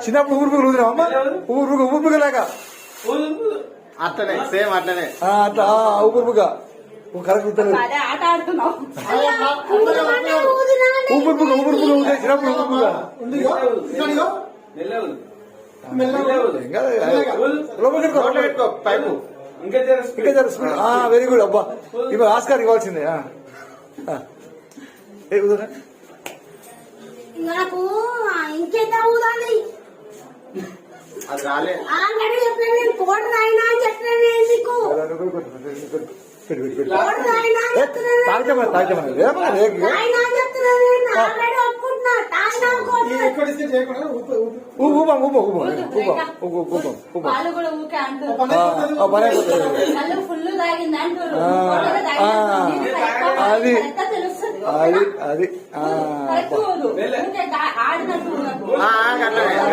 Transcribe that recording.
చిన్నప్పుడు ఊరుపుగలు ఊదినా అమ్మ ఊపుగలేక అట్లనే సేమ్ అట్లనే అట్లా ఊపుగా కరెక్ట్ ఆట ఆడుతున్నావు. ఊపుగా ఊదే చిన్నప్పుడు ఊపుగా పైపు ఇంకా వెరీ గుడ్ అబ్బా ఇప్పుడు ఆస్కార్ ఇవ్వాల్సిందే నాకు ఇంకెంత ఊదాలి అది రాలే ఆల్రెడీ చెప్పాను నేను కోడ్ రాయినా అని చెప్పాను నేను నీకు కోడ్ రాయినా అని చెప్తున్నాను రాయినా అని చెప్తున్నాను నేను ఆల్రెడీ ఒప్పుకుంటున్నా తాగినా వాళ్ళు కూడా ఊకే అంటారు వాళ్ళు ఫుల్ తాగింది అంటారు అది తెలుస్తుంది అది ఆడినట్టు అట్లనే